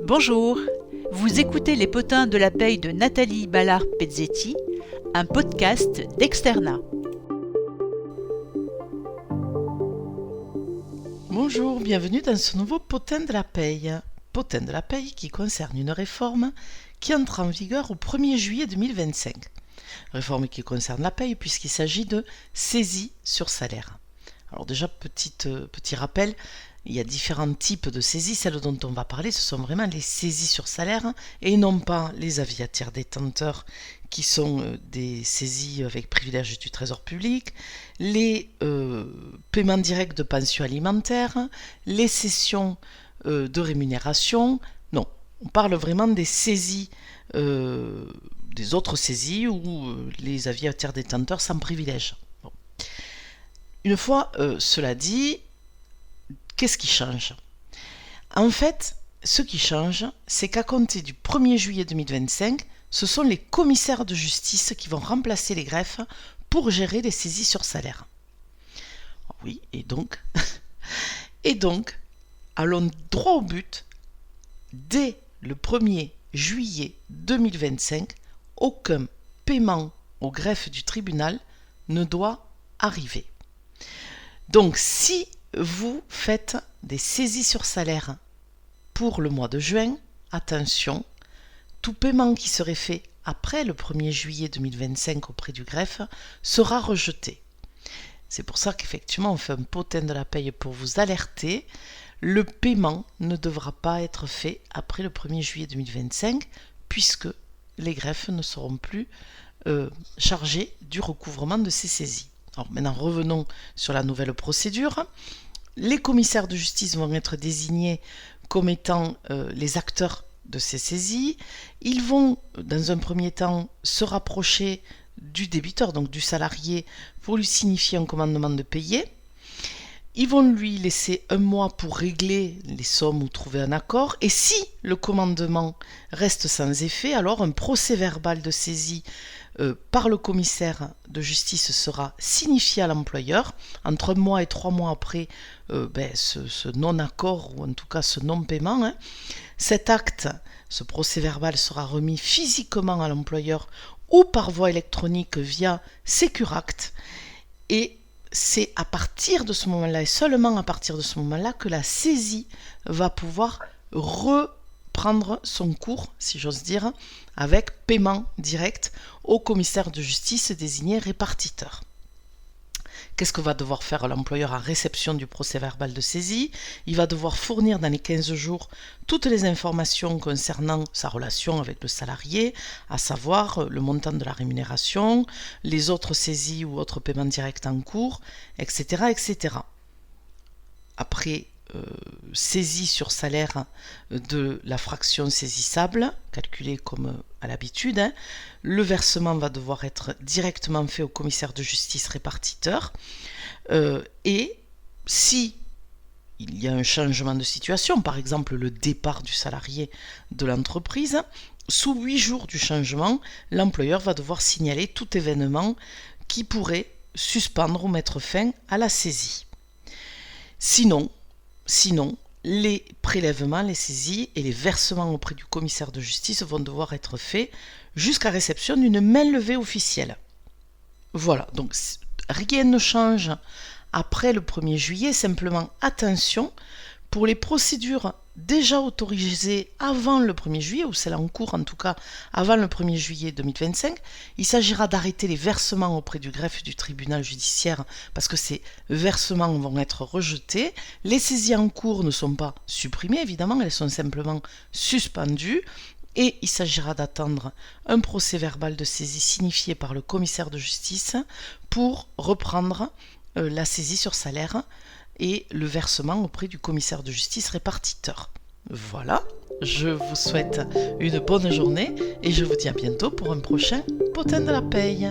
Bonjour, vous écoutez Les Potins de la Paye de Nathalie Ballard-Pezzetti, un podcast d'Externa. Bonjour, bienvenue dans ce nouveau Potin de la Paye. Potin de la Paye qui concerne une réforme qui entre en vigueur au 1er juillet 2025. Réforme qui concerne la paye puisqu'il s'agit de saisie sur salaire. Alors déjà, petit rappel, il y a différents types de saisies. Celles dont on va parler, ce sont vraiment les saisies sur salaire et non pas les avis à tiers détenteurs qui sont des saisies avec privilège du trésor public, les paiements directs de pension alimentaire, les cessions de rémunération. Non, on parle vraiment des saisies, des autres saisies ou les avis à tiers détenteurs sans privilège. Bon. Une fois cela dit, qu'est-ce qui change ? En fait, ce qui change, c'est qu'à compter du 1er juillet 2025, ce sont les commissaires de justice qui vont remplacer les greffes pour gérer les saisies sur salaire. Oui, et donc, allons droit au but. Dès le 1er juillet 2025, aucun paiement au greffe du tribunal ne doit arriver. Donc, si vous faites des saisies sur salaire pour le mois de juin, attention, tout paiement qui serait fait après le 1er juillet 2025 auprès du greffe sera rejeté. C'est pour ça qu'effectivement on fait un potin de la paye pour vous alerter. Le paiement ne devra pas être fait après le 1er juillet 2025 puisque les greffes ne seront plus chargés du recouvrement de ces saisies. Alors maintenant revenons sur la nouvelle procédure. Les commissaires de justice vont être désignés comme étant les acteurs de ces saisies. Ils vont, dans un premier temps, se rapprocher du débiteur, donc du salarié, pour lui signifier un commandement de payer. Ils vont lui laisser un mois pour régler les sommes ou trouver un accord. Et si le commandement reste sans effet, alors un procès-verbal de saisie par le commissaire de justice sera signifié à l'employeur. Entre 1 mois et 3 mois après ce non-accord, ou en tout cas ce non-paiement, cet acte, ce procès-verbal sera remis physiquement à l'employeur ou par voie électronique via Securact. Et c'est à partir de ce moment-là, et seulement à partir de ce moment-là, que la saisie va pouvoir reprendre son cours, si j'ose dire, avec paiement direct au commissaire de justice désigné répartiteur. Qu'est-ce que va devoir faire l'employeur en réception du procès-verbal de saisie ? Il va devoir fournir dans les 15 jours toutes les informations concernant sa relation avec le salarié, à savoir le montant de la rémunération, les autres saisies ou autres paiements directs en cours, etc. etc. Après saisie sur salaire de la fraction saisissable, calculée comme à l'habitude, le versement va devoir être directement fait au commissaire de justice répartiteur. Et si il y a un changement de situation, par exemple le départ du salarié de l'entreprise, sous 8 jours du changement, l'employeur va devoir signaler tout événement qui pourrait suspendre ou mettre fin à la saisie. Sinon, les prélèvements, les saisies et les versements auprès du commissaire de justice vont devoir être faits jusqu'à réception d'une main levée officielle. Voilà, donc rien ne change après le 1er juillet, simplement attention, pour les procédures déjà autorisées avant le 1er juillet, ou celles en cours en tout cas avant le 1er juillet 2025, il s'agira d'arrêter les versements auprès du greffe du tribunal judiciaire parce que ces versements vont être rejetés. Les saisies en cours ne sont pas supprimées évidemment, elles sont simplement suspendues. Et il s'agira d'attendre un procès-verbal de saisie signifié par le commissaire de justice pour reprendre la saisie sur salaire et le versement auprès du commissaire de justice répartiteur. Voilà, je vous souhaite une bonne journée et je vous dis à bientôt pour un prochain Potin de la Paye.